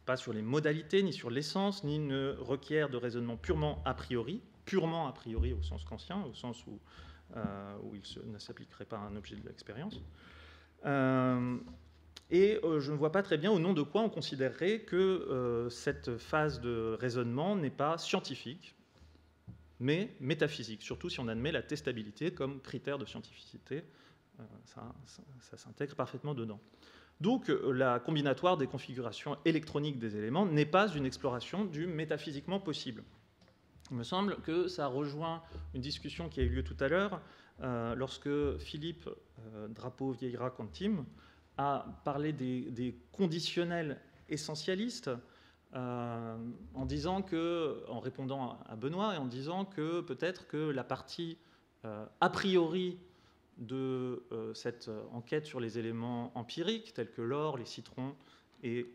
pas sur les modalités, ni sur l'essence, ni ne requiert de raisonnement purement a priori au sens kantien, au sens où il ne s'appliquerait pas à un objet de l'expérience. Et je ne vois pas très bien au nom de quoi on considérerait que cette phase de raisonnement n'est pas scientifique, mais métaphysique, surtout si on admet la testabilité comme critère de scientificité. Ça s'intègre parfaitement dedans. Donc, la combinatoire des configurations électroniques des éléments n'est pas une exploration du métaphysiquement possible. Il me semble que ça rejoint une discussion qui a eu lieu tout à l'heure, lorsque Philippe Drapeau-Vieira-Quantim a parlé des conditionnels essentialistes, en disant que, en répondant à Benoît, et en disant que peut-être que la partie a priori de cette enquête sur les éléments empiriques, tels que l'or, les citrons et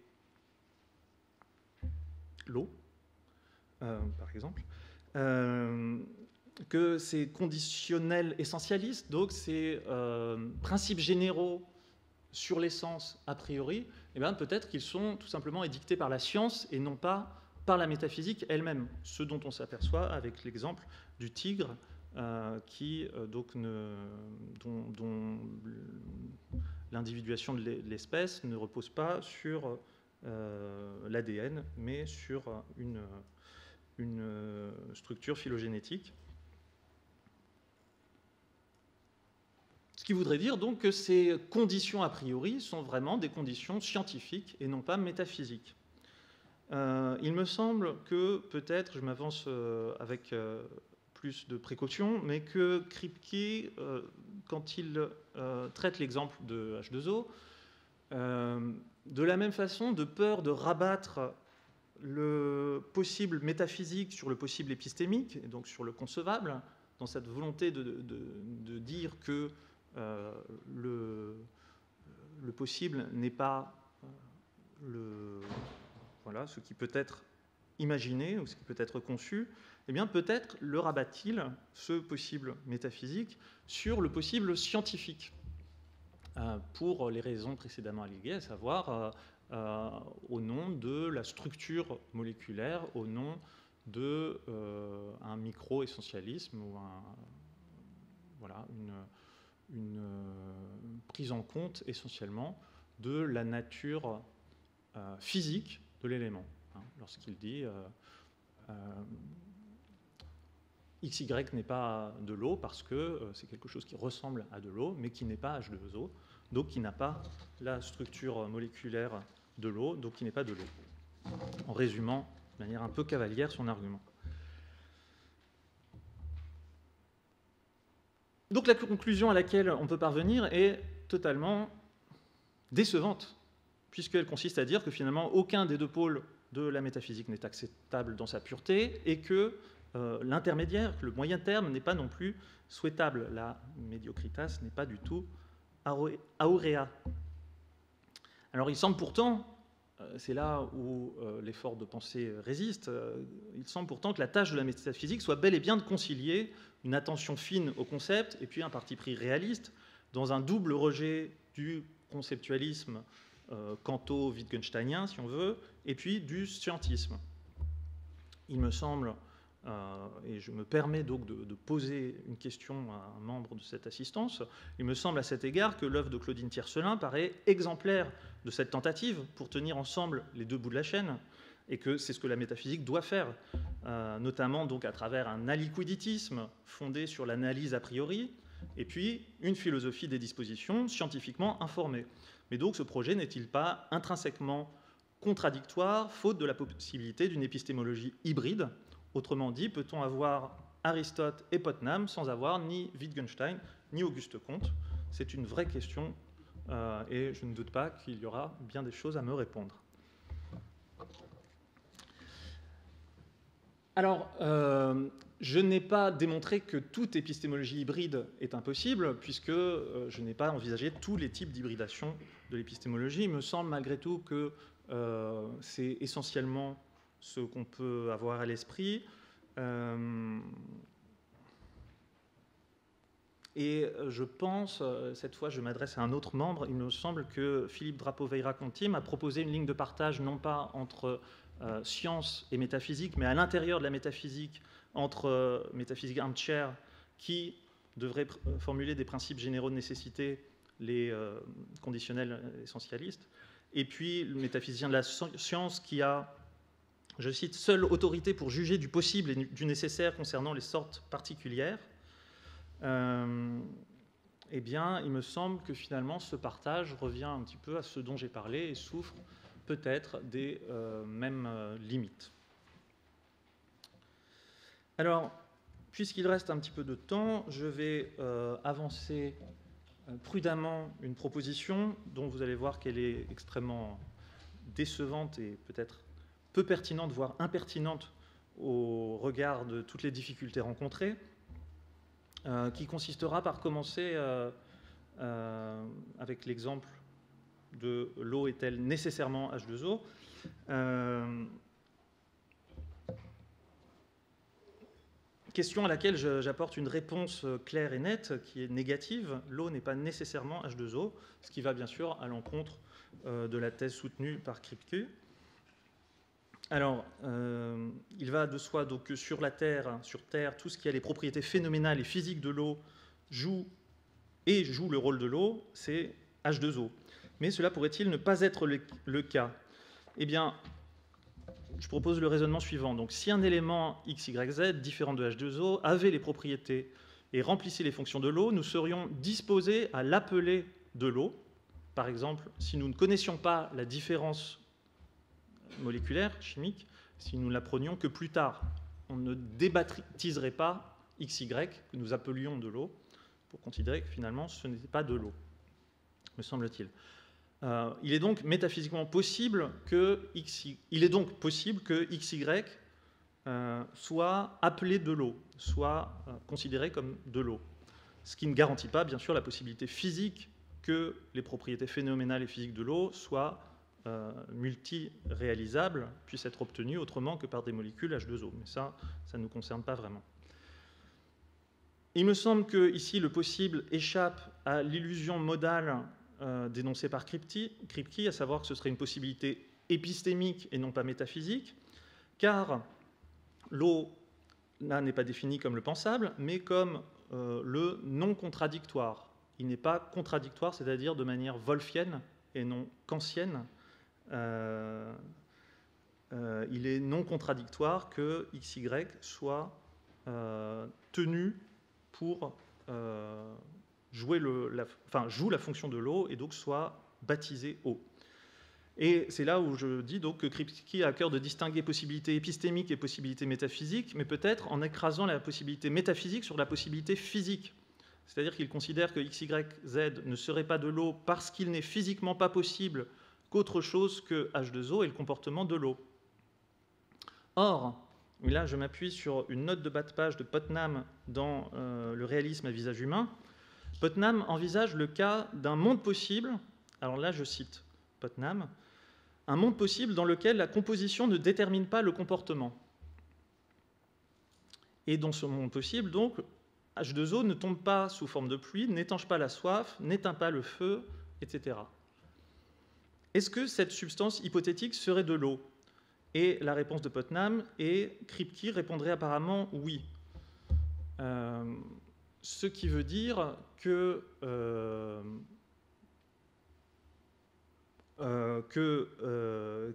l'eau, par exemple, que ces conditionnels essentialistes, donc ces principes généraux sur l'essence a priori, eh bien, peut-être qu'ils sont tout simplement édictés par la science et non pas par la métaphysique elle-même, ce dont on s'aperçoit avec l'exemple du tigre, dont l'individuation de l'espèce ne repose pas sur l'ADN, mais sur une structure phylogénétique. Ce qui voudrait dire donc que ces conditions a priori sont vraiment des conditions scientifiques et non pas métaphysiques. Il me semble que peut-être, je m'avance avec plus de précaution, mais que Kripke, quand il traite l'exemple de H2O, de la même façon, de peur de rabattre le possible métaphysique sur le possible épistémique, et donc sur le concevable, dans cette volonté de dire que le possible n'est pas voilà, ce qui peut être imaginé ou ce qui peut être conçu, eh bien peut-être le rabat-il, ce possible métaphysique, sur le possible scientifique, pour les raisons précédemment alléguées, à savoir au nom de la structure moléculaire, au nom d'un micro-essentialisme ou voilà, une prise en compte essentiellement de la nature physique de l'élément. Lorsqu'il dit XY n'est pas de l'eau parce que c'est quelque chose qui ressemble à de l'eau, mais qui n'est pas H2O, donc qui n'a pas la structure moléculaire de l'eau, donc qui n'est pas de l'eau. En résumant de manière un peu cavalière son argument. Donc la conclusion à laquelle on peut parvenir est totalement décevante, puisqu'elle consiste à dire que finalement aucun des deux pôles de la métaphysique n'est acceptable dans sa pureté et que l'intermédiaire, le moyen terme, n'est pas non plus souhaitable. La médiocritas n'est pas du tout aurea. Alors il semble pourtant, c'est là où l'effort de pensée résiste, il semble pourtant que la tâche de la métaphysique soit bel et bien de concilier une attention fine au concept et puis un parti pris réaliste dans un double rejet du conceptualisme kanto-wittgensteinien, si on veut, et puis du scientisme. Il me semble, et je me permets donc de poser une question à un membre de cette assistance, il me semble à cet égard que l'œuvre de Claudine Tiercelin paraît exemplaire de cette tentative pour tenir ensemble les deux bouts de la chaîne, et que c'est ce que la métaphysique doit faire, notamment donc à travers un aliquiditisme fondé sur l'analyse a priori, et puis une philosophie des dispositions scientifiquement informée. Mais donc ce projet n'est-il pas intrinsèquement contradictoire, faute de la possibilité d'une épistémologie hybride? Autrement dit, peut-on avoir Aristote et Putnam sans avoir ni Wittgenstein ni Auguste Comte? C'est une vraie question et je ne doute pas qu'il y aura bien des choses à me répondre. Alors, je n'ai pas démontré que toute épistémologie hybride est impossible, puisque je n'ai pas envisagé tous les types d'hybridation de l'épistémologie. Il me semble malgré tout que c'est essentiellement ce qu'on peut avoir à l'esprit. Et je pense, cette fois je m'adresse à un autre membre, il me semble que Philippe Drapeau-Veira-Conti m'a proposé une ligne de partage non pas entre science et métaphysique, mais à l'intérieur de la métaphysique, entre métaphysique armchair, qui devrait formuler des principes généraux de nécessité, les conditionnels essentialistes, et puis le métaphysicien de la science qui a, je cite, seule autorité pour juger du possible et du nécessaire concernant les sortes particulières. Eh bien, il me semble que finalement ce partage revient un petit peu à ce dont j'ai parlé et souffre peut-être des mêmes limites. Alors, puisqu'il reste un petit peu de temps, je vais avancer prudemment une proposition dont vous allez voir qu'elle est extrêmement décevante et peut-être peu pertinente, voire impertinente au regard de toutes les difficultés rencontrées, qui consistera par commencer avec l'exemple de l'eau est-elle nécessairement H2O. Question à laquelle j'apporte une réponse claire et nette, qui est négative. L'eau n'est pas nécessairement H2O, ce qui va bien sûr à l'encontre de la thèse soutenue par Kripke. Alors, il va de soi donc, que sur Terre, tout ce qui a les propriétés phénoménales et physiques de l'eau joue le rôle de l'eau, c'est H2O. Mais cela pourrait-il ne pas être le cas? Eh bien, je propose le raisonnement suivant. Donc, si un élément x, y, z, différent de H2O, avait les propriétés et remplissait les fonctions de l'eau, nous serions disposés à l'appeler de l'eau. Par exemple, si nous ne connaissions pas la différence moléculaire, chimique, si nous ne l'apprenions que plus tard, on ne débaptiserait pas XY, que nous appelions de l'eau, pour considérer que finalement ce n'était pas de l'eau, me semble-t-il. Il est donc métaphysiquement possible que XY soit appelé de l'eau, soit considéré comme de l'eau. Ce qui ne garantit pas, bien sûr, la possibilité physique que les propriétés phénoménales et physiques de l'eau soient multi-réalisables, puissent être obtenues autrement que par des molécules H2O. Mais ça ne nous concerne pas vraiment. Il me semble que ici le possible échappe à l'illusion modale dénoncée par Kripke, à savoir que ce serait une possibilité épistémique et non pas métaphysique, car l'eau là n'est pas définie comme le pensable, mais comme le non contradictoire. Il n'est pas contradictoire, c'est-à-dire de manière wolffienne et non kantienne. Il est non contradictoire que XY soit tenu pour joue la fonction de l'eau et donc soit baptisé eau. Et c'est là où je dis donc que Kripke a à cœur de distinguer possibilité épistémique et possibilité métaphysique, mais peut-être en écrasant la possibilité métaphysique sur la possibilité physique. C'est-à-dire qu'il considère que XYZ ne serait pas de l'eau parce qu'il n'est physiquement pas possible qu'autre chose que H2O et le comportement de l'eau. Or, et là je m'appuie sur une note de bas de page de Putnam dans le réalisme à visage humain, Putnam envisage le cas d'un monde possible, alors là je cite Putnam, un monde possible dans lequel la composition ne détermine pas le comportement. Et dans ce monde possible, donc, H2O ne tombe pas sous forme de pluie, n'étanche pas la soif, n'éteint pas le feu, etc. Est-ce que cette substance hypothétique serait de l'eau? Et la réponse de Putnam et Kripke répondrait apparemment oui. Ce qui veut dire que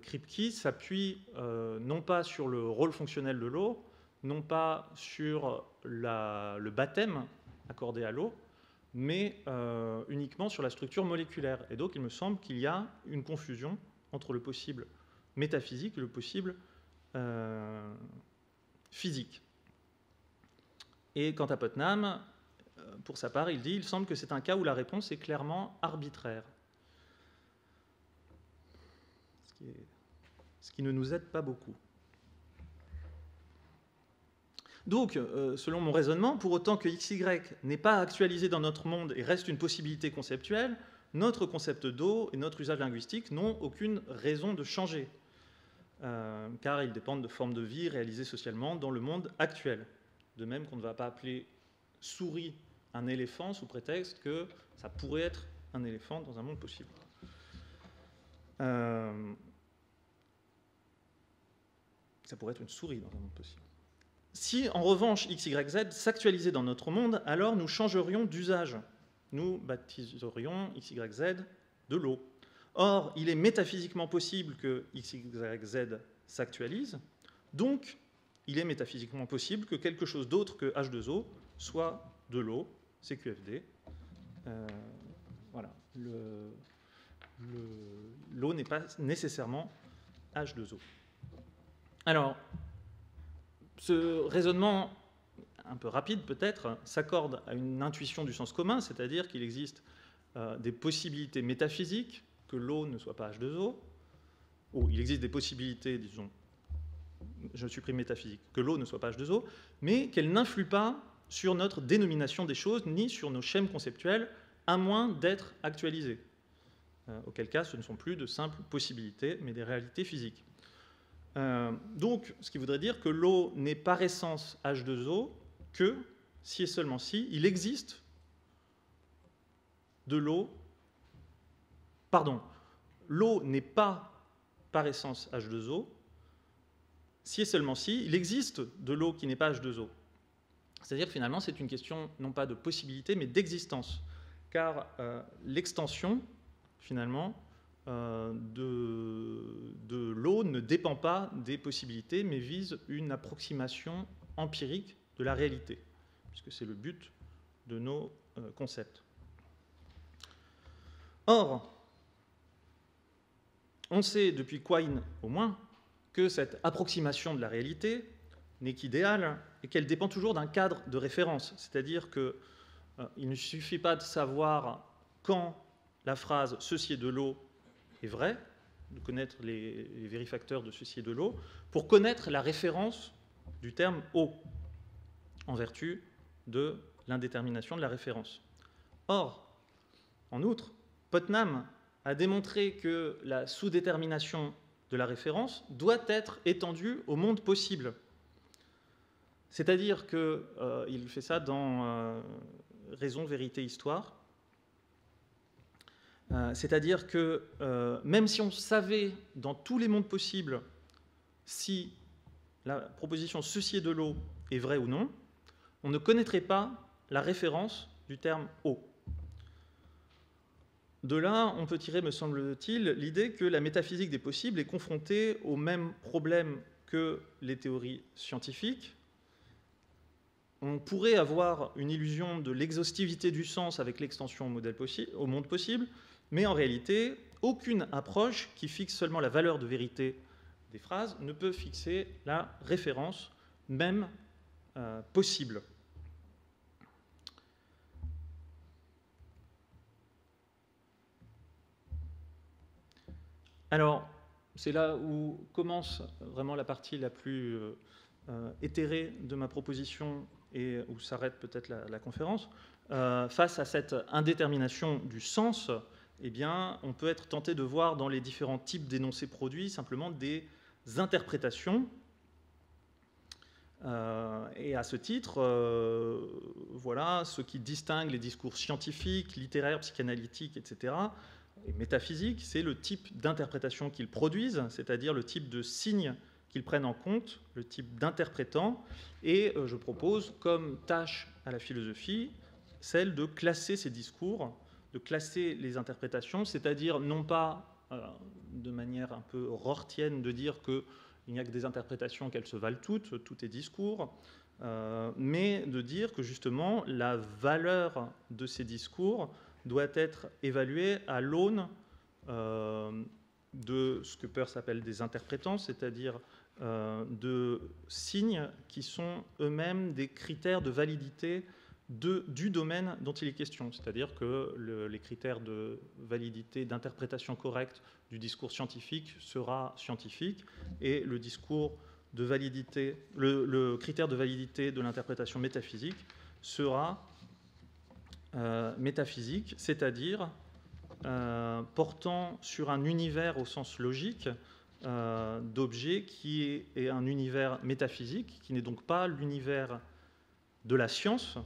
Kripke s'appuie non pas sur le rôle fonctionnel de l'eau, non pas sur le baptême accordé à l'eau, mais uniquement sur la structure moléculaire. Et donc il me semble qu'il y a une confusion entre le possible métaphysique et le possible physique. Et quant à Putnam, pour sa part, il dit il semble que c'est un cas où la réponse est clairement arbitraire. Ce qui ne nous aide pas beaucoup. Donc, selon mon raisonnement, pour autant que XY n'est pas actualisé dans notre monde et reste une possibilité conceptuelle, notre concept d'eau et notre usage linguistique n'ont aucune raison de changer, car ils dépendent de formes de vie réalisées socialement dans le monde actuel. De même qu'on ne va pas appeler souris un éléphant sous prétexte que ça pourrait être un éléphant dans un monde possible. Ça pourrait être une souris dans un monde possible. Si, en revanche, XYZ s'actualisait dans notre monde, alors nous changerions d'usage. Nous baptiserions XYZ de l'eau. Or, il est métaphysiquement possible que XYZ s'actualise, donc il est métaphysiquement possible que quelque chose d'autre que H2O soit de l'eau, CQFD. Voilà. L'eau n'est pas nécessairement H2O. Alors, ce raisonnement, un peu rapide peut-être, s'accorde à une intuition du sens commun, c'est-à-dire qu'il existe des possibilités métaphysiques que l'eau ne soit pas H2O, ou il existe des possibilités, disons, je supprime métaphysique, que l'eau ne soit pas H2O, mais qu'elle n'influe pas sur notre dénomination des choses, ni sur nos schèmes conceptuels, à moins d'être actualisées. Auquel cas, ce ne sont plus de simples possibilités, mais des réalités physiques. Donc, ce qui voudrait dire que l'eau n'est par essence H2O que, si et seulement si, il existe de l'eau. Pardon, l'eau n'est pas par essence H2O, si et seulement si, il existe de l'eau qui n'est pas H2O. C'est-à-dire que finalement, c'est une question non pas de possibilité, mais d'existence. Car l'extension, finalement, de l'eau ne dépend pas des possibilités, mais vise une approximation empirique de la réalité, puisque c'est le but de nos concepts. Or, on sait depuis Quine au moins que cette approximation de la réalité n'est qu'idéale et qu'elle dépend toujours d'un cadre de référence, c'est-à-dire qu'il ne suffit pas de savoir quand la phrase « ceci est de l'eau » est vrai, de connaître les vérifacteurs de ceci et de l'eau, pour connaître la référence du terme eau, en vertu de l'indétermination de la référence. Or, en outre, Putnam a démontré que la sous-détermination de la référence doit être étendue au monde possible. C'est-à-dire qu'il fait ça dans Raison, Vérité, Histoire. C'est-à-dire que même si on savait dans tous les mondes possibles si la proposition ceci est de l'eau est vraie ou non, on ne connaîtrait pas la référence du terme eau. De là, on peut tirer, me semble-t-il, l'idée que la métaphysique des possibles est confrontée au même problème que les théories scientifiques. On pourrait avoir une illusion de l'exhaustivité du sens avec l'extension au monde possible, mais en réalité, aucune approche qui fixe seulement la valeur de vérité des phrases ne peut fixer la référence même possible. Alors, c'est là où commence vraiment la partie la plus éthérée de ma proposition et où s'arrête peut-être la conférence. Face à cette indétermination du sens, eh bien, on peut être tenté de voir dans les différents types d'énoncés produits simplement des interprétations. Et à ce titre, voilà ce qui distingue les discours scientifiques, littéraires, psychanalytiques, etc., et métaphysiques, c'est le type d'interprétation qu'ils produisent, c'est-à-dire le type de signes qu'ils prennent en compte, le type d'interprétant. Et je propose comme tâche à la philosophie celle de classer ces discours, de classer les interprétations, c'est-à-dire non pas de manière un peu rortienne de dire qu'il n'y a que des interprétations, qu'elles se valent toutes, tout est discours, mais de dire que justement la valeur de ces discours doit être évaluée à l'aune de ce que Peirce appelle des interprétants, c'est-à-dire de signes qui sont eux-mêmes des critères de validité du domaine dont il est question. C'est-à-dire que les critères de validité, d'interprétation correcte du discours scientifique sera scientifique, et le discours de validité, le critère de validité de l'interprétation métaphysique sera métaphysique, c'est-à-dire portant sur un univers au sens logique d'objets qui est un univers métaphysique, qui n'est donc pas l'univers de la science,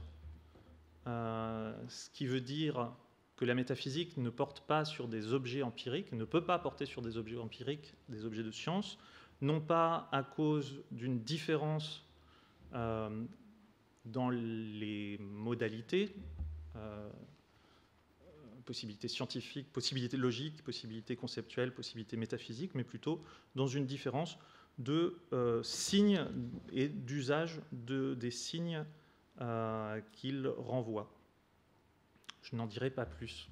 ce qui veut dire que la métaphysique ne porte pas sur des objets empiriques, ne peut pas porter sur des objets empiriques, des objets de science, non pas à cause d'une différence dans les modalités, possibilités scientifiques, possibilités logiques, possibilités conceptuelles, possibilités métaphysiques, mais plutôt dans une différence de signes et d'usage des signes qu'il renvoie. Je n'en dirai pas plus.